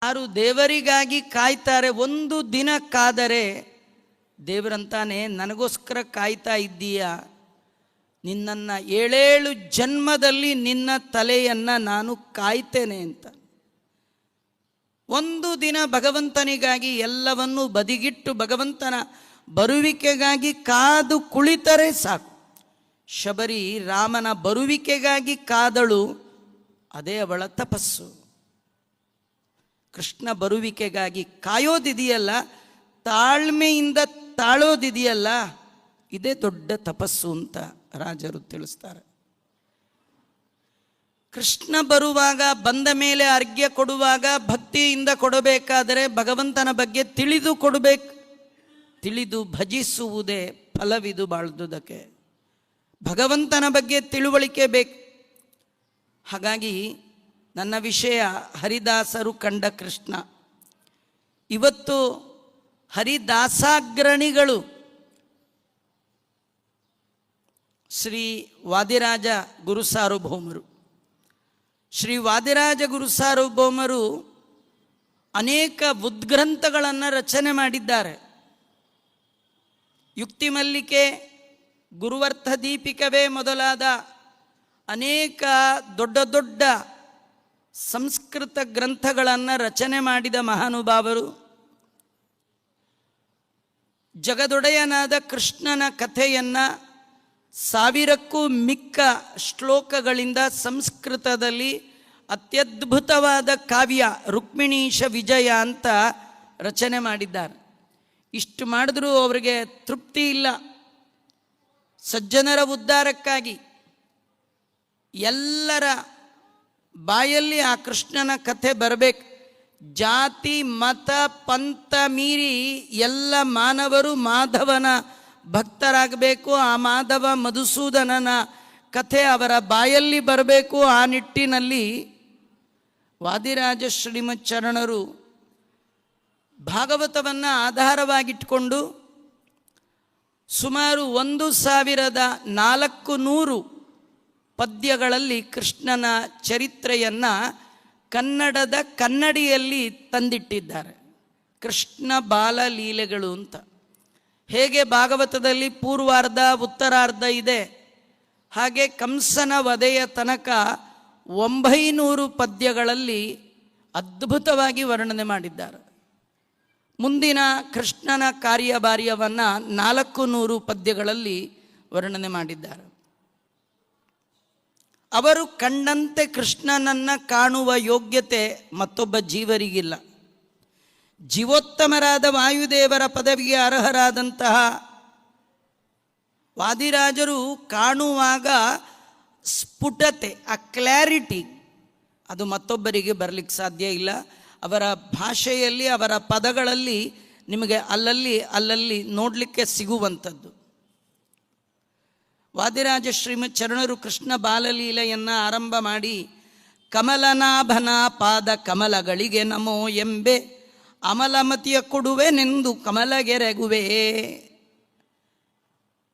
ಯಾರು ದೇವರಿಗಾಗಿ ಕಾಯ್ತಾರೆ, ಒಂದು ದಿನ ಕಾದರೆ ದೇವರಂತಾನೆ ನನಗೋಸ್ಕರ ಕಾಯ್ತಾ ಇದ್ದೀಯಾ, ನಿನ್ನನ್ನು 7 ಜನ್ಮದಲ್ಲಿ ನಿನ್ನ ತಲೆಯನ್ನು ನಾನು ಕಾಯ್ತೇನೆ ಅಂತ. ಒಂದು ದಿನ ಭಗವಂತನಿಗಾಗಿ ಎಲ್ಲವನ್ನೂ ಬದಿಗಿಟ್ಟು ಭಗವಂತನ ಬರುವಿಕೆಗಾಗಿ ಕಾದು ಕುಳಿತರೆ ಸಾಕು. ಶಬರಿ ರಾಮನ ಬರುವಿಕೆಗಾಗಿ ಕಾದಳು, ಅದೇ ಅವಳ ತಪಸ್ಸು. ಕೃಷ್ಣ ಬರುವಿಕೆಗಾಗಿ ಕಾಯೋದಿದೆಯಲ್ಲ, ತಾಳ್ಮೆಯಿಂದ ತಾಳೋದಿದೆಯಲ್ಲ, ಇದೇ ದೊಡ್ಡ ತಪಸ್ಸು ಅಂತ ರಾಜರು ತಿಳಿಸ್ತಾರೆ. ಕೃಷ್ಣ ಬರುವಾಗ, ಬಂದ ಮೇಲೆ ಅರ್ಘ್ಯ ಕೊಡುವಾಗ ಭಕ್ತಿಯಿಂದ ಕೊಡಬೇಕಾದರೆ ಭಗವಂತನ ಬಗ್ಗೆ ತಿಳಿದು ಕೊಡಬೇಕು. ತಿಳಿದು ಭಜಿಸುವುದೇ ಫಲವಿದು ಬಾಳ್ದುದಕ್ಕೆ. ಭಗವಂತನ ಬಗ್ಗೆ ತಿಳುವಳಿಕೆ ಬೇಕು. ಹಾಗಾಗಿ ನನ್ನ ವಿಷಯ ಹರಿದಾಸರು ಕಂಡ ಕೃಷ್ಣ. ಇವತ್ತು ಹರಿದಾಸಾಗ್ರಣಿಗಳು ಶ್ರೀ ವಾದಿರಾಜ ಗುರುಸಾರ್ವಭೌಮರು. ಶ್ರೀ ವಾದಿರಾಜ ಗುರುಸಾರ್ವಭೌಮರು ಅನೇಕ ಉದ್ಗ್ರಂಥಗಳನ್ನು ರಚನೆ ಮಾಡಿದ್ದಾರೆ. ಯುಕ್ತಿ ಮಲ್ಲಿಕೆ, ಗುರುವರ್ಥ ದೀಪಿಕವೇ ಮೊದಲಾದ ಅನೇಕ ದೊಡ್ಡ ದೊಡ್ಡ ಸಂಸ್ಕೃತ ಗ್ರಂಥಗಳನ್ನು ರಚನೆ ಮಾಡಿದ ಮಹಾನುಭಾವರು. ಜಗದೊಡೆಯನಾದ ಕೃಷ್ಣನ ಕಥೆಯನ್ನು 1000ಕ್ಕೂ ಮಿಕ್ಕ ಶ್ಲೋಕಗಳಿಂದ ಸಂಸ್ಕೃತದಲ್ಲಿ ಅತ್ಯದ್ಭುತವಾದ ಕಾವ್ಯ ರುಕ್ಮಿಣೀಶ ವಿಜಯ ಅಂತ ರಚನೆ ಮಾಡಿದ್ದಾರೆ. ಇಷ್ಟು ಮಾಡಿದ್ರೂ ಅವರಿಗೆ ತೃಪ್ತಿ ಇಲ್ಲ. ಸಜ್ಜನರ ಉದ್ಧಾರಕ್ಕಾಗಿ ಎಲ್ಲರ ಬಾಯಲ್ಲಿ ಆ ಕೃಷ್ಣನ ಕಥೆ ಬರಬೇಕು. ಜಾತಿ ಮತ ಪಂಥ ಮೀರಿ ಎಲ್ಲ ಮಾನವರು ಮಾಧವನ ಭಕ್ತರಾಗಬೇಕು. ಆ ಮಾಧವ ಮಧುಸೂದನನ ಕಥೆ ಅವರ ಬಾಯಲ್ಲಿ ಬರಬೇಕು. ಆ ನಿಟ್ಟಿನಲ್ಲಿ ವಾದಿರಾಜ ಶ್ರೀಮಚ್ಚರಣರು ಭಾಗವತವನ್ನು ಆಧಾರವಾಗಿಟ್ಕೊಂಡು ಸುಮಾರು 1400 ಪದ್ಯಗಳಲ್ಲಿ ಕೃಷ್ಣನ ಚರಿತ್ರೆಯನ್ನು ಕನ್ನಡದ ಕನ್ನಡಿಯಲ್ಲಿ ತಂದಿಟ್ಟಿದ್ದಾರೆ. ಕೃಷ್ಣ ಬಾಲಲೀಲೆಗಳು ಅಂತ. ಹೇಗೆ ಭಾಗವತದಲ್ಲಿ ಪೂರ್ವಾರ್ಧ ಉತ್ತರಾರ್ಧ ಇದೆ, ಹಾಗೆ ಕಂಸನ ವಧೆಯ ತನಕ 900 ಪದ್ಯಗಳಲ್ಲಿ ಅದ್ಭುತವಾಗಿ ವರ್ಣನೆ ಮಾಡಿದ್ದಾರೆ. ಮುಂದಿನ ಕೃಷ್ಣನ ಕಾರ್ಯಭಾರ್ಯವನ್ನು 400 ಪದ್ಯಗಳಲ್ಲಿ ವರ್ಣನೆ ಮಾಡಿದ್ದಾರೆ. ಅವರು ಕಂಡಂತೆ ಕೃಷ್ಣನನ್ನು ಕಾಣುವ ಯೋಗ್ಯತೆ ಮತ್ತೊಬ್ಬ ಜೀವರಿಗಿಲ್ಲ. ಜೀವೋತ್ತಮರಾದ ವಾಯುದೇವರ ಪದವಿಗೆ ಅರ್ಹರಾದಂತಹ ವಾದಿರಾಜರು ಕಾಣುವಾಗ ಸ್ಫುಟತೆ, ಆ ಕ್ಲಾರಿಟಿ, ಅದು ಮತ್ತೊಬ್ಬರಿಗೆ ಬರಲಿಕ್ಕೆ ಸಾಧ್ಯ ಇಲ್ಲ. ಅವರ ಭಾಷೆಯಲ್ಲಿ, ಅವರ ಪದಗಳಲ್ಲಿ ನಿಮಗೆ ಅಲ್ಲಲ್ಲಿ ನೋಡಲಿಕ್ಕೆ ಸಿಗುವಂಥದ್ದು. ವಾದಿರಾಜ ಶ್ರೀಮತ್ ಚರಣರು ಕೃಷ್ಣ ಬಾಲಲೀಲೆಯನ್ನು ಆರಂಭ ಮಾಡಿ, ಕಮಲನಾಭನ ಪಾದ ಕಮಲಗಳಿಗೆ ನಮೋ ಎಂಬೆ ಅಮಲಮತಿಯ ಕೊಡುವೆನೆಂದು ಕಮಲಗೆರೆಗುವೆ.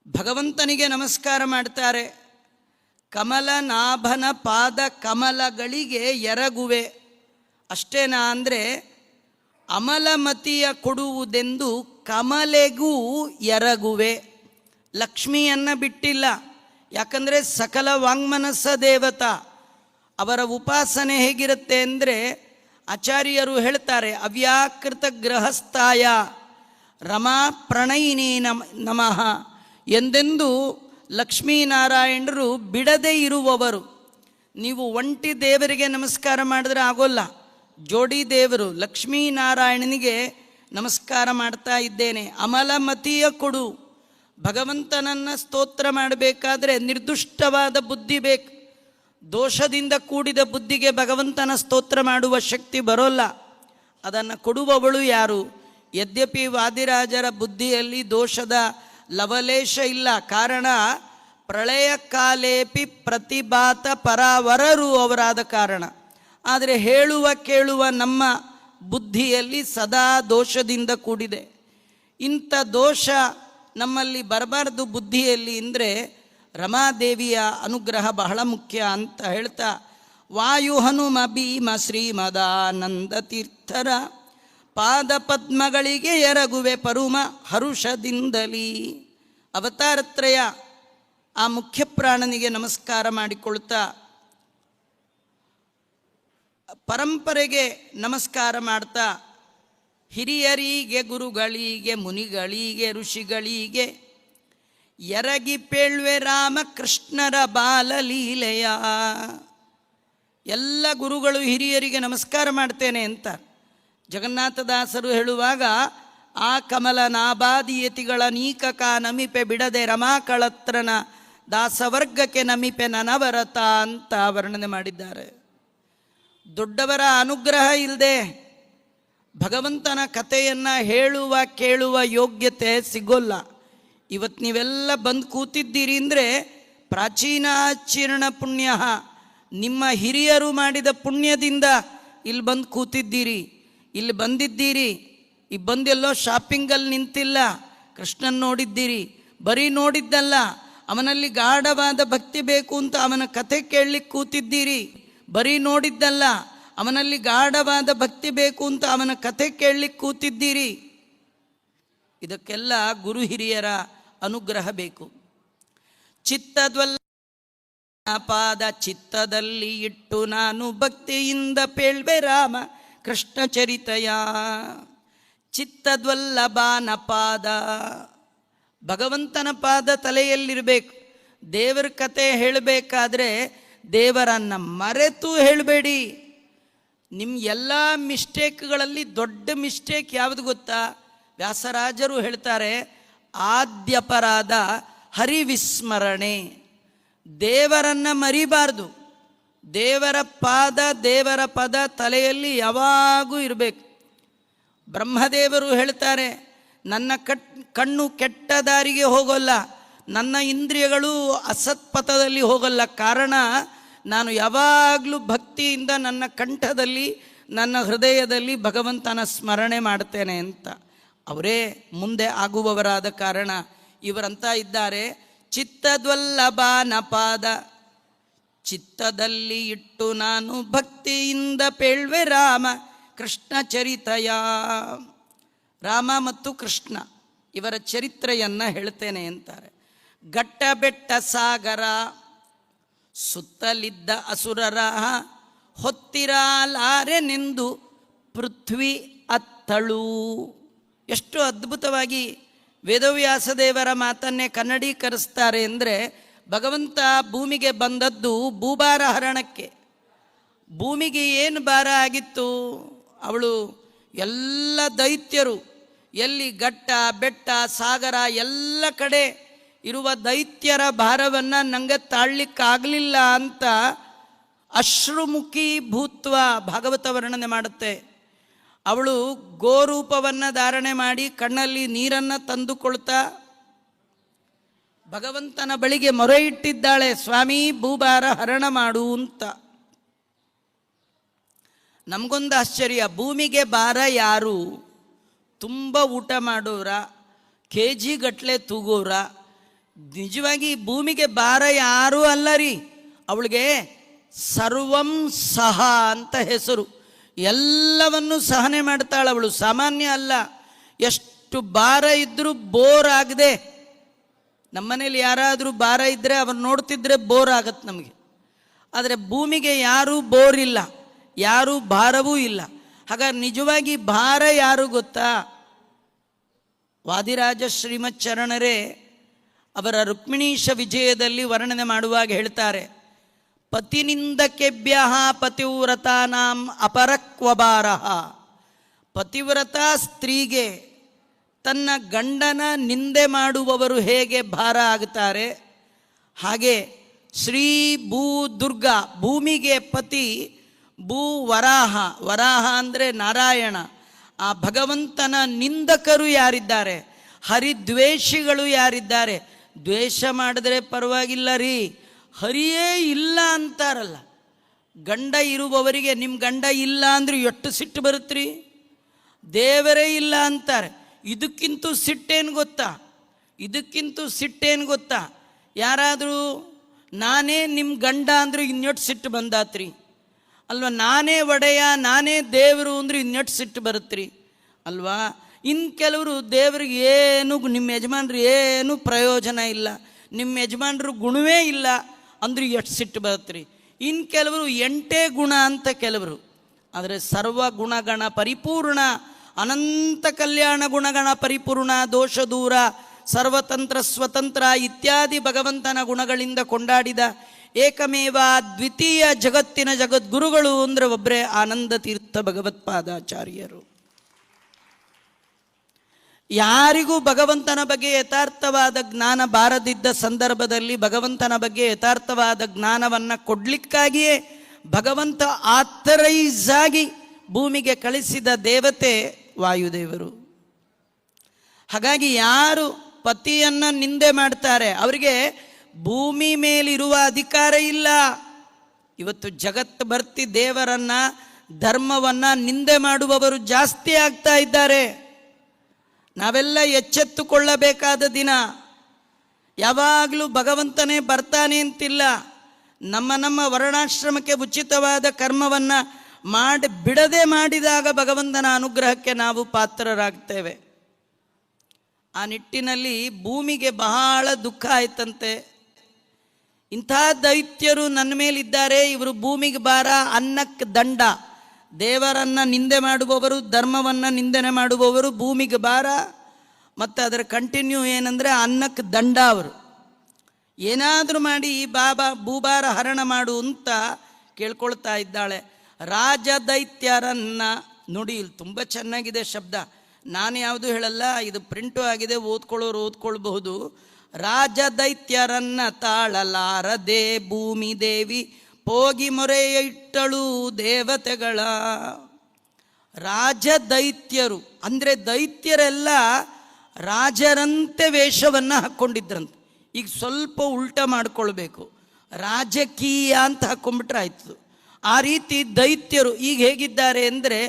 ಭಗವಂತನಿಗೆ ನಮಸ್ಕಾರ ಮಾಡ್ತಾರೆ. ಕಮಲನಾಭನ ಪಾದ ಕಮಲಗಳಿಗೆ ಎರಗುವೆ. ಅಷ್ಟೇನಾ ಅಂದರೆ ಅಮಲಮತಿಯ ಕೊಡುವುದೆಂದು ಕಮಲೆಗೂ ಎರಗುವೆ. ಲಕ್ಷ್ಮಿಯನ್ನು ಬಿಟ್ಟಿಲ್ಲ. ಯಾಕಂದರೆ ಸಕಲ ವಾಂಗ್ಮನಸ್ಸ ದೇವತಾ. ಅವರ ಉಪಾಸನೆ ಹೇಗಿರುತ್ತೆ ಅಂದರೆ, ಆಚಾರ್ಯರು ಹೇಳ್ತಾರೆ, ಅವ್ಯಾಕೃತ ಗೃಹಸ್ಥಾಯ ರಮಾ ಪ್ರಣಯಿನಿ ನಮಃ ಎಂದೆಂದು ಲಕ್ಷ್ಮೀನಾರಾಯಣರು ಬಿಡದೇ ಇರುವವರು. ನೀವು ಒಂಟಿ ದೇವರಿಗೆ ನಮಸ್ಕಾರ ಮಾಡಿದ್ರೆ ಆಗೋಲ್ಲ. ಜೋಡಿ ದೇವರು ಲಕ್ಷ್ಮೀನಾರಾಯಣನಿಗೆ ನಮಸ್ಕಾರ ಮಾಡ್ತಾ ಇದ್ದೇನೆ. ಅಮಲಮತಿಯ ಕೊಡು. ಭಗವಂತನನ್ನು ಸ್ತೋತ್ರ ಮಾಡಬೇಕಾದ್ರೆ ನಿರ್ದುಷ್ಟವಾದ ಬುದ್ಧಿ ಬೇಕು. ದೋಷದಿಂದ ಕೂಡಿದ ಬುದ್ಧಿಗೆ ಭಗವಂತನ ಸ್ತೋತ್ರ ಮಾಡುವ ಶಕ್ತಿ ಬರೋಲ್ಲ. ಅದನ್ನು ಕೊಡುವವಳು ಯಾರು? ಯದ್ಯಪಿ ವಾದಿರಾಜರ ಬುದ್ಧಿಯಲ್ಲಿ ದೋಷದ ಲವಲೇಶ ಇಲ್ಲ. ಕಾರಣ ಪ್ರಳಯ ಕಾಲೇಪಿ ಪ್ರತಿಭಾತ ಪರಾವರರು ಅವರಾದ ಕಾರಣ. ಆದರೆ ಹೇಳುವ ಕೇಳುವ ನಮ್ಮ ಬುದ್ಧಿಯಲ್ಲಿ ಸದಾ ದೋಷದಿಂದ ಕೂಡಿದೆ. ಇಂಥ ದೋಷ ನಮ್ಮಲ್ಲಿ ಬರಬಾರ್ದು ಬುದ್ಧಿಯಲ್ಲಿ ಅಂದರೆ ರಮಾದೇವಿಯ ಅನುಗ್ರಹ ಬಹಳ ಮುಖ್ಯ ಅಂತ ಹೇಳ್ತಾ ವಾಯು ಹನುಮ ಭೀಮ ಶ್ರೀಮದಾನಂದ ತೀರ್ಥರ ಪಾದ ಪದ್ಮಗಳಿಗೆ ಎರಗುವೆ ಪರುಮ ಹರುಷದಿಂದಲೀ. ಅವತಾರತ್ರಯ ಆ ಮುಖ್ಯ ಪ್ರಾಣನಿಗೆ ನಮಸ್ಕಾರ ಮಾಡಿಕೊಳ್ತಾ ಪರಂಪರೆಗೆ ನಮಸ್ಕಾರ ಮಾಡ್ತಾ ಹಿರಿಯರಿಗೆ, ಗುರುಗಳಿಗೆ, ಮುನಿಗಳಿಗೆ, ಋಷಿಗಳಿಗೆ ಎರಗಿ ಪೇಳ್ವೆ ರಾಮಕೃಷ್ಣರ ಬಾಲಲೀಲೆಯ. ಎಲ್ಲ ಗುರುಗಳು ಹಿರಿಯರಿಗೆ ನಮಸ್ಕಾರ ಮಾಡ್ತೇನೆ ಅಂತ ಜಗನ್ನಾಥದಾಸರು ಹೇಳುವಾಗ, ಆ ಕಮಲ ನಾಭಾದಿಯತಿಗಳ ನೀಕಕ ನಮಿಪೆ ಬಿಡದೆ ರಮಾಕಳತ್ರನ ದಾಸವರ್ಗಕ್ಕೆ ನಮಿಪೆ ನನವರತ ಅಂತ ವರ್ಣನೆ ಮಾಡಿದ್ದಾರೆ. ದೊಡ್ಡವರ ಅನುಗ್ರಹ ಇಲ್ಲದೆ ಭಗವಂತನ ಕಥೆಯನ್ನು ಹೇಳುವ ಕೇಳುವ ಯೋಗ್ಯತೆ ಸಿಗೋಲ್ಲ. ಇವತ್ತು ನೀವೆಲ್ಲ ಬಂದು ಕೂತಿದ್ದೀರಿ ಅಂದರೆ ಪ್ರಾಚೀನಾಚೀರ್ಣ ಪುಣ್ಯ, ನಿಮ್ಮ ಹಿರಿಯರು ಮಾಡಿದ ಪುಣ್ಯದಿಂದ ಇಲ್ಲಿ ಬಂದು ಕೂತಿದ್ದೀರಿ, ಇಲ್ಲಿ ಬಂದಿದ್ದೀರಿ. ಈ ಬಂದೆಲ್ಲೋ ಶಾಪಿಂಗಲ್ಲಿ ನಿಂತಿಲ್ಲ, ಕೃಷ್ಣನ್ ನೋಡಿದ್ದೀರಿ. ಬರೀ ನೋಡಿದ್ದಲ್ಲ, ಅವನಲ್ಲಿ ಗಾಢವಾದ ಭಕ್ತಿ ಬೇಕು ಅಂತ ಅವನ ಕಥೆ ಕೇಳಲಿಕ್ಕೆ ಕೂತಿದ್ದೀರಿ. ಬರೀ ನೋಡಿದ್ದಲ್ಲ, ಅವನಲ್ಲಿ ಗಾಢವಾದ ಭಕ್ತಿ ಬೇಕು ಅಂತ ಅವನ ಕಥೆ ಕೇಳಲಿಕ್ಕೆ ಕೂತಿದ್ದೀರಿ. ಇದಕ್ಕೆಲ್ಲ ಗುರು ಹಿರಿಯರ ಅನುಗ್ರಹ ಬೇಕು. ಚಿತ್ತದ್ವಲ್ಲ ಪಾದ ಚಿತ್ತದಲ್ಲಿ ಇಟ್ಟು ನಾನು ಭಕ್ತಿಯಿಂದ ಪೇಳ್ವೆ ರಾಮ ಕೃಷ್ಣ ಚರಿತಯ. ಚಿತ್ತದ್ವಲ್ಲಭಾನ ಪಾದ, ಭಗವಂತನ ಪಾದ ತಲೆಯಲ್ಲಿರಬೇಕು. ದೇವರ ಕತೆ ಹೇಳಬೇಕಾದ್ರೆ ದೇವರನ್ನು ಮರೆತು ಹೇಳಬೇಡಿ. ನಿಮ್ಮ ಎಲ್ಲ ಮಿಸ್ಟೇಕ್ಗಳಲ್ಲಿ ದೊಡ್ಡ ಮಿಸ್ಟೇಕ್ ಯಾವುದು ಗೊತ್ತಾ? ವ್ಯಾಸರಾಜರು ಹೇಳ್ತಾರೆ, ಆದ್ಯಪರಾಧ ಹರಿವಿಸ್ಮರಣೆ. ದೇವರನ್ನು ಮರಿಬಾರ್ದು. ದೇವರ ಪಾದ, ದೇವರ ಪದ ತಲೆಯಲ್ಲಿ ಯಾವಾಗೂ ಇರಬೇಕು. ಬ್ರಹ್ಮದೇವರು ಹೇಳ್ತಾರೆ, ನನ್ನ ಕಣ್ಣು ಕೆಟ್ಟ ದಾರಿಗೆ ಹೋಗೋಲ್ಲ, ನನ್ನ ಇಂದ್ರಿಯಗಳು ಅಸತ್ಪಥದಲ್ಲಿ ಹೋಗಲ್ಲ. ಕಾರಣ, ನಾನು ಯಾವಾಗಲೂ ಭಕ್ತಿಯಿಂದ ನನ್ನ ಕಂಠದಲ್ಲಿ, ನನ್ನ ಹೃದಯದಲ್ಲಿ ಭಗವಂತನ ಸ್ಮರಣೆ ಮಾಡ್ತೇನೆ ಅಂತ. ಅವರೇ ಮುಂದೆ ಆಗುವವರಾದ ಕಾರಣ ಇವರಂತ ಇದ್ದಾರೆ, ಚಿತ್ತದ್ವಲ್ಲಭಾನ ಪಾದ ಚಿತ್ತದಲ್ಲಿ ಇಟ್ಟು ನಾನು ಭಕ್ತಿಯಿಂದ ಪೇಳ್ವೆ ರಾಮ ಕೃಷ್ಣ ಚರಿತಯ. ರಾಮ ಮತ್ತು ಕೃಷ್ಣ ಇವರ ಚರಿತ್ರೆಯನ್ನು ಹೇಳ್ತೇನೆ ಅಂತಾರೆ. ಘಟ್ಟ ಬೆಟ್ಟ ಸಾಗರ ಸುತ್ತಲಿದ್ದ ಅಸುರರ ಹೊತ್ತಿರಲಾರೆನೆಂದು ಪೃಥ್ವಿ ಅತ್ತಳು. ಎಷ್ಟು ಅದ್ಭುತವಾಗಿ ವೇದವ್ಯಾಸದೇವರ ಮಾತನ್ನೇ ಕನ್ನಡೀಕರಿಸ್ತಾರೆ ಅಂದರೆ, ಭಗವಂತ ಭೂಮಿಗೆ ಬಂದದ್ದು ಭೂಭಾರ ಹರಣಕ್ಕೆ. ಭೂಮಿಗೆ ಏನು ಭಾರ ಆಗಿತ್ತು? ಅವಳು ಎಲ್ಲ ದೈತ್ಯರು, ಎಲ್ಲಿ ಘಟ್ಟ ಬೆಟ್ಟ ಸಾಗರ ಎಲ್ಲ ಕಡೆ ಇರುವ ದೈತ್ಯರ ಭಾರವನ್ನು ನಂಗೆ ತಾಳ್ಲಿಕ್ಕಾಗಲಿಲ್ಲ ಅಂತ ಅಶ್ರುಮುಖಿ ಭೂತ್ವ ಭಾಗವತ ವರ್ಣನೆ ಮಾಡುತ್ತೆ. ಅವಳು ಗೋರೂಪವನ್ನು ಧಾರಣೆ ಮಾಡಿ ಕಣ್ಣಲ್ಲಿ ನೀರನ್ನು ತಂದುಕೊಳ್ತಾ ಭಗವಂತನ ಬಳಿಗೆ ಮೊರೆ ಇಟ್ಟಿದ್ದಾಳೆ, ಸ್ವಾಮಿ ಭೂಭಾರ ಹರಣ ಮಾಡು ಅಂತ. ನಮಗೊಂದು ಆಶ್ಚರ್ಯ, ಭೂಮಿಗೆ ಭಾರ ಯಾರು? ತುಂಬ ಊಟ ಮಾಡೋರ, ಕೆ ಜಿ ಗಟ್ಟಲೆ ತೂಗೋರ. ನಿಜವಾಗಿ ಭೂಮಿಗೆ ಭಾರ ಯಾರೂ ಅಲ್ಲ ರೀ. ಅವಳಿಗೆ ಸರ್ವಂ ಸಹ ಅಂತ ಹೆಸರು. ಎಲ್ಲವನ್ನು ಸಹನೆ ಮಾಡ್ತಾಳೆ ಅವಳು, ಸಾಮಾನ್ಯ ಅಲ್ಲ. ಎಷ್ಟು ಭಾರ ಇದ್ದರೂ ಬೋರ್ ಆಗದೆ, ನಮ್ಮನೇಲಿ ಯಾರಾದರೂ ಭಾರ ಇದ್ದರೆ ಅವ್ರು ನೋಡ್ತಿದ್ರೆ ಬೋರ್ ಆಗತ್ತೆ ನಮಗೆ. ಆದರೆ ಭೂಮಿಗೆ ಯಾರೂ ಬೋರ್ ಇಲ್ಲ, ಯಾರೂ ಭಾರವೂ ಇಲ್ಲ. ಹಾಗಾಗಿ ನಿಜವಾಗಿ ಭಾರ ಯಾರು ಗೊತ್ತಾ? ವಾದಿರಾಜ ಶ್ರೀಮಚ್ಚರಣರೇ ಅವರ ರುಕ್ಮಿಣೀಶ ವಿಜಯದಲ್ಲಿ ವರ್ಣನೆ ಮಾಡುವಾಗ ಹೇಳ್ತಾರೆ, ಪತಿನಿಂದಕೆಭ್ಯ ಪತಿವ್ರತಾನಾಂ ಅಪರಕ್ವಭಾರ. ಪತಿವ್ರತ ಸ್ತ್ರೀಗೆ ತನ್ನ ಗಂಡನ ನಿಂದೆ ಮಾಡುವವರು ಹೇಗೆ ಭಾರ ಆಗುತ್ತಾರೆ, ಹಾಗೆ ಶ್ರೀ ಭೂ ದುರ್ಗಾ ಭೂಮಿಗೆ ಪತಿ, ಭೂ ವರಾಹ, ವರಾಹ ಅಂದರೆ ನಾರಾಯಣ. ಆ ಭಗವಂತನ ನಿಂದಕರು ಯಾರಿದ್ದಾರೆ, ಹರಿದ್ವೇಷಿಗಳು ಯಾರಿದ್ದಾರೆ, ದ್ವೇಷ ಮಾಡಿದ್ರೆ ಪರವಾಗಿಲ್ಲ ರೀ, ಹರಿಯೇ ಇಲ್ಲ ಅಂತಾರಲ್ಲ. ಗಂಡ ಇರುವವರಿಗೆ ನಿಮ್ಮ ಗಂಡ ಇಲ್ಲ ಅಂದ್ರೆ ಎಷ್ಟು ಸಿಟ್ಟು ಬರುತ್ತ್ರಿ. ದೇವರೇ ಇಲ್ಲ ಅಂತಾರೆ. ಇದಕ್ಕಿಂತೂ ಸಿಟ್ಟೇನು ಗೊತ್ತಾ? ಇದಕ್ಕಿಂತೂ ಸಿಟ್ಟೇನು ಗೊತ್ತಾ? ಯಾರಾದರೂ ನಾನೇ ನಿಮ್ಮ ಗಂಡ ಅಂದ್ರೆ ಇನ್ನೆಟ್ಟು ಸಿಟ್ಟು ಬಂದಾತ್ರಿ. ಅಲ್ವಾ? ನಾನೇ ಒಡೆಯ, ನಾನೇ ದೇವರು ಅಂದ್ರೆ ಇನ್ನೆಟ್ಟು ಸಿಟ್ಟು ಬರುತ್ತೀರಿ ಅಲ್ವಾ? ಇನ್ನು ಕೆಲವರು ದೇವ್ರಿಗೆ ಏನು, ನಿಮ್ಮ ಯಜಮಾನ್ರು ಏನು ಪ್ರಯೋಜನ ಇಲ್ಲ, ನಿಮ್ಮ ಯಜಮಾನ್ರು ಗುಣವೇ ಇಲ್ಲ ಅಂದ್ರೆ ಎಷ್ಟು ಸಿಟ್ಟು ಬರುತ್ತೀರಿ. ಇನ್ನು ಕೆಲವರು 8 ಗುಣ ಅಂತ ಕೆಲವರು. ಆದರೆ ಸರ್ವ ಗುಣಗಣ ಪರಿಪೂರ್ಣ, ಅನಂತ ಕಲ್ಯಾಣ ಗುಣಗಣ ಪರಿಪೂರ್ಣ, ದೋಷ ದೂರ, ಸರ್ವತಂತ್ರ ಸ್ವತಂತ್ರ ಇತ್ಯಾದಿ ಭಗವಂತನ ಗುಣಗಳಿಂದ ಕೊಂಡಾಡಿದ ಏಕಮೇವ ದ್ವಿತೀಯ ಜಗತ್ತಿನ ಜಗದ್ಗುರುಗಳು ಅಂದರೆ ಒಬ್ಬರೇ ಆನಂದ ತೀರ್ಥ ಭಗವತ್ಪಾದಾಚಾರ್ಯರು. ಯಾರಿಗೂ ಭಗವಂತನ ಬಗ್ಗೆ ಯಥಾರ್ಥವಾದ ಜ್ಞಾನ ಬಾರದಿದ್ದ ಸಂದರ್ಭದಲ್ಲಿ ಭಗವಂತನ ಬಗ್ಗೆ ಯಥಾರ್ಥವಾದ ಜ್ಞಾನವನ್ನು ಕೊಡಲಿಕ್ಕಾಗಿಯೇ ಭಗವಂತ ಆಥರೈಸ್ ಆಗಿ ಭೂಮಿಗೆ ಕಳಿಸಿದ ದೇವತೆ ವಾಯುದೇವರು. ಹಾಗಾಗಿ ಯಾರು ಪತಿಯನ್ನು ನಿಂದೆ ಮಾಡ್ತಾರೆ ಅವರಿಗೆ ಭೂಮಿ ಮೇಲಿರುವ ಅಧಿಕಾರ ಇಲ್ಲ. ಇವತ್ತು ಜಗತ್ತು ಭರ್ತಿ ದೇವರನ್ನ, ಧರ್ಮವನ್ನು ನಿಂದೆ ಮಾಡುವವರು ಜಾಸ್ತಿ ಆಗ್ತಾ ಇದ್ದಾರೆ. ನಾವೆಲ್ಲ ಎಚ್ಚೆತ್ತುಕೊಳ್ಳಬೇಕಾದ ದಿನ. ಯಾವಾಗಲೂ ಭಗವಂತನೇ ಬರ್ತಾನೆ ಅಂತಿಲ್ಲ. ನಮ್ಮ ವರ್ಣಾಶ್ರಮಕ್ಕೆ ಉಚಿತವಾದ ಕರ್ಮವನ್ನು ಬಿಡದೆ ಮಾಡಿದಾಗ ಭಗವಂತನ ಅನುಗ್ರಹಕ್ಕೆ ನಾವು ಪಾತ್ರರಾಗ್ತೇವೆ. ಆ ನಿಟ್ಟಿನಲ್ಲಿ ಭೂಮಿಗೆ ಬಹಳ ದುಃಖ ಆಯ್ತಂತೆ. ಇಂಥ ದೈತ್ಯರು ನನ್ನ ಮೇಲಿದ್ದಾರೆ, ಇವರು ಭೂಮಿಗೆ ಭಾರ, ಅನ್ನಕ್ಕೆ ದಂಡ. ದೇವರನ್ನು ನಿಂದೆ ಮಾಡುವವರು, ಧರ್ಮವನ್ನು ನಿಂದನೆ ಮಾಡುವವರು ಭೂಮಿಗೆ ಭಾರ. ಮತ್ತು ಅದರ ಕಂಟಿನ್ಯೂ ಏನಂದರೆ ಅನ್ನಕ್ಕೆ ದಂಡ. ಅವರು ಏನಾದರೂ ಮಾಡಿ ಈ ಭೂಭಾರ ಹರಣ ಮಾಡು ಅಂತ ಕೇಳ್ಕೊಳ್ತಾ ಇದ್ದಾಳೆ. ರಾಜ ದೈತ್ಯರನ್ನ ನೋಡಿ, ಇಲ್ಲಿ ತುಂಬ ಚೆನ್ನಾಗಿದೆ ಶಬ್ದ. ನಾನು ಯಾವುದು ಹೇಳಲ್ಲ, ಇದು ಪ್ರಿಂಟು ಆಗಿದೆ, ಓದ್ಕೊಳ್ಳೋರು ಓದ್ಕೊಳ್ಬಹುದು. ರಾಜ ದೈತ್ಯರನ್ನ ತಾಳಲಾರದೆ ಭೂಮಿ ದೇವಿ ಹೋಗಿ ಮೊರೆಯ ಇಟ್ಟಳು ದೇವತೆಗಳ. ರಾಜ ದೈತ್ಯರು ಅಂದರೆ ದೈತ್ಯರೆಲ್ಲ ರಾಜರಂತೆ ವೇಷವನ್ನು ಹಾಕ್ಕೊಂಡಿದ್ರಂತೆ. ಈಗ ಸ್ವಲ್ಪ ಉಲ್ಟ ಮಾಡ್ಕೊಳ್ಬೇಕು, ರಾಜಕೀಯ ಅಂತ ಹಾಕ್ಕೊಂಡ್ಬಿಟ್ರೆ ಆಯ್ತು. ಆ ರೀತಿ ದೈತ್ಯರು ಈಗ ಹೇಗಿದ್ದಾರೆ ಅಂದರೆ,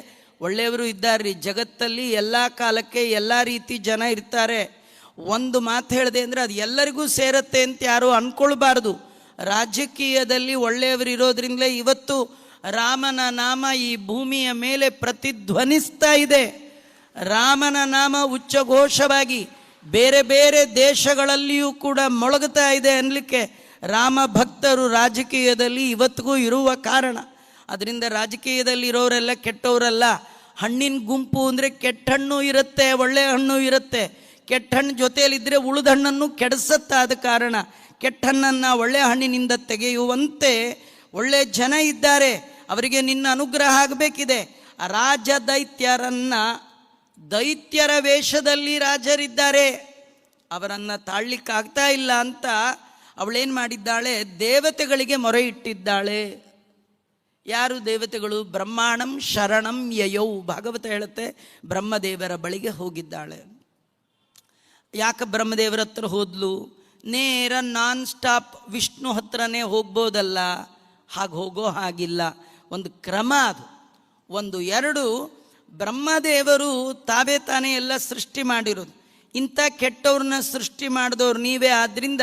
ಒಳ್ಳೆಯವರು ಇದ್ದಾರೆ ಜಗತ್ತಲ್ಲಿ, ಎಲ್ಲ ಕಾಲಕ್ಕೆ ಎಲ್ಲ ರೀತಿ ಜನ ಇರ್ತಾರೆ. ಒಂದು ಮಾತು ಹೇಳಿದೆ ಅಂದರೆ ಅದು ಎಲ್ಲರಿಗೂ ಸೇರತ್ತೆ ಅಂತ ಯಾರು ಅಂದ್ಕೊಳ್ಬಾರ್ದು. ರಾಜಕೀಯದಲ್ಲಿ ಒಳ್ಳೆಯವರು ಇರೋದ್ರಿಂದಲೇ ಇವತ್ತು ರಾಮನ ನಾಮ ಈ ಭೂಮಿಯ ಮೇಲೆ ಪ್ರತಿಧ್ವನಿಸ್ತಾ ಇದೆ. ರಾಮನ ನಾಮ ಉಚ್ಚಘೋಷವಾಗಿ ಬೇರೆ ಬೇರೆ ದೇಶಗಳಲ್ಲಿಯೂ ಕೂಡ ಮೊಳಗುತ್ತಾ ಇದೆ ಅನ್ನಲಿಕ್ಕೆ ರಾಮ ಭಕ್ತರು ರಾಜಕೀಯದಲ್ಲಿ ಇವತ್ತಿಗೂ ಇರುವ ಕಾರಣ. ಅದರಿಂದ ರಾಜಕೀಯದಲ್ಲಿ ಇರೋರೆಲ್ಲ ಕೆಟ್ಟವರಲ್ಲ. ಹಣ್ಣಿನ ಗುಂಪು ಅಂದರೆ ಕೆಟ್ಟ ಹಣ್ಣು ಇರುತ್ತೆ, ಒಳ್ಳೆಯ ಹಣ್ಣು ಇರುತ್ತೆ. ಕೆಟ್ಟ ಹಣ್ಣು ಜೊತೆಯಲ್ಲಿದ್ದರೆ ಉಳಿದ ಹಣ್ಣನ್ನು ಕೆಡಿಸತ್ತಾದ ಕಾರಣ ಕೆಟ್ಟ ಹಣ್ಣನ್ನು ಒಳ್ಳೆಯ ಹಣ್ಣಿನಿಂದ ತೆಗೆಯುವಂತೆ ಒಳ್ಳೆಯ ಜನ ಇದ್ದಾರೆ. ಅವರಿಗೆ ನಿನ್ನ ಅನುಗ್ರಹ ಆಗಬೇಕಿದೆ. ರಾಜ ದೈತ್ಯರನ್ನ, ದೈತ್ಯರ ವೇಷದಲ್ಲಿ ರಾಜರಿದ್ದಾರೆ, ಅವರನ್ನು ತಾಳ್ಲಿಕ್ಕಾಗ್ತಾ ಇಲ್ಲ ಅಂತ ಅವಳೇನು ಮಾಡಿದ್ದಾಳೆ, ದೇವತೆಗಳಿಗೆ ಮೊರೆ ಇಟ್ಟಿದ್ದಾಳೆ. ಯಾರು ದೇವತೆಗಳು? ಬ್ರಹ್ಮಾಣಂ ಶರಣಂ ಯಯೌ. ಭಾಗವತ ಹೇಳುತ್ತೆ, ಬ್ರಹ್ಮದೇವರ ಬಳಿಗೆ ಹೋಗಿದ್ದಾಳೆ. ಯಾಕೆ ಬ್ರಹ್ಮದೇವರ ಹತ್ರ ಹೋದ್ಲು? ನೇರ ನಾನ್ ಸ್ಟಾಪ್ ವಿಷ್ಣು ಹತ್ರನೇ ಹೋಗ್ಬೋದಲ್ಲ, ಹಾಗೆ ಹೋಗೋ ಹಾಗಿಲ್ಲ. ಒಂದು ಕ್ರಮ ಅದು. ಒಂದು ಎರಡು, ಬ್ರಹ್ಮದೇವರು ತಾವೇ ತಾನೇ ಎಲ್ಲ ಸೃಷ್ಟಿ ಮಾಡಿರೋದು. ಇಂಥ ಕೆಟ್ಟವ್ರನ್ನ ಸೃಷ್ಟಿ ಮಾಡಿದವ್ರು ನೀವೇ, ಆದ್ದರಿಂದ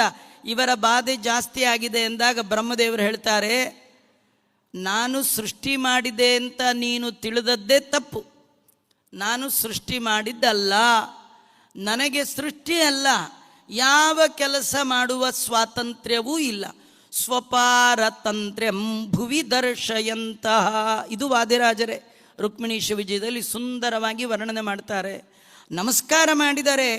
ಇವರ ಬಾಧೆ ಜಾಸ್ತಿ ಆಗಿದೆ ಎಂದಾಗ ಬ್ರಹ್ಮದೇವರು ಹೇಳ್ತಾರೆ, ನಾನು ಸೃಷ್ಟಿ ಮಾಡಿದೆ ಅಂತ ನೀನು ತಿಳಿದದ್ದೇ ತಪ್ಪು. ನಾನು ಸೃಷ್ಟಿ ಮಾಡಿದ್ದಲ್ಲ. ನನಗೆ ಸೃಷ್ಟಿ ಅಲ್ಲ, ಯಾವ ಕೆಲಸ ಮಾಡುವ ಸ್ವಾತಂತ್ರ್ಯವೂ ಇಲ್ಲ. ಸ್ವಪಾರತಂತ್ರ್ಯಂ ಭುವಿ ದರ್ಶಯಂತಹ. ಇದು ವಾದಿರಾಜರೇ ರುಕ್ಮಿಣೀಶ ವಿಜಯದಲ್ಲಿ ಸುಂದರವಾಗಿ ವರ್ಣನೆ ಮಾಡ್ತಾರೆ. ನಮಸ್ಕಾರ ಮಾಡಿದರೆ,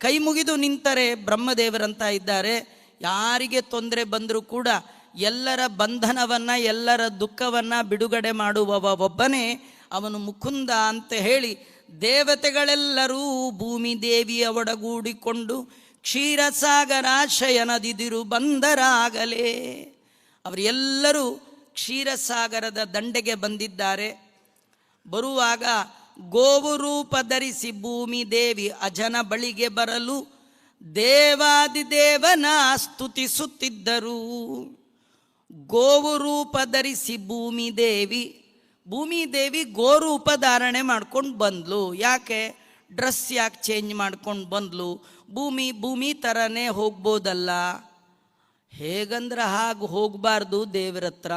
ಕೈ ಮುಗಿದು ನಿಂತರೆ ಬ್ರಹ್ಮದೇವರಂತ ಇದ್ದಾರೆ. ಯಾರಿಗೆ ತೊಂದರೆ ಬಂದರೂ ಕೂಡ ಎಲ್ಲರ ಬಂಧನವನ್ನು, ಎಲ್ಲರ ದುಃಖವನ್ನು ಬಿಡುಗಡೆ ಮಾಡುವವ ಒಬ್ಬನೇ ಅವನು ಮುಕುಂದ ಅಂತ ಹೇಳಿ ದೇವತೆಗಳೆಲ್ಲರೂ ಭೂಮಿ ದೇವಿಯ ಒಡಗೂಡಿಕೊಂಡು ಕ್ಷೀರಸಾಗರಾಶಯ ನದಿದಿರು ಬಂದರಾಗಲೇ. ಅವರೆಲ್ಲರೂ ಕ್ಷೀರಸಾಗರದ ದಂಡೆಗೆ ಬಂದಿದ್ದಾರೆ. ಬರುವಾಗ ಗೋವು ರೂಪ ಧರಿಸಿ ಭೂಮಿ ದೇವಿ ಅಜನ ಬಳಿಗೆ ಬರಲು ದೇವಾದಿದೇವನ ಸ್ತುತಿಸುತ್ತಿದ್ದರು. ಗೋವು ರೂಪ ಧರಿಸಿ ಭೂಮಿ ದೇವಿ ಗೋರೂಪ ಧಾರಣೆ ಮಾಡ್ಕೊಂಡು ಬಂದ್ಲು. ಯಾಕೆ? ಡ್ರೆಸ್ ಯಾಕೆ ಚೇಂಜ್ ಮಾಡ್ಕೊಂಡು ಬಂದ್ಲು? ಭೂಮಿ ಥರನೇ ಹೋಗ್ಬೋದಲ್ಲ. ಹೇಗಂದ್ರೆ ಹಾಗೆ ಹೋಗಬಾರ್ದು ದೇವರ ಹತ್ರ.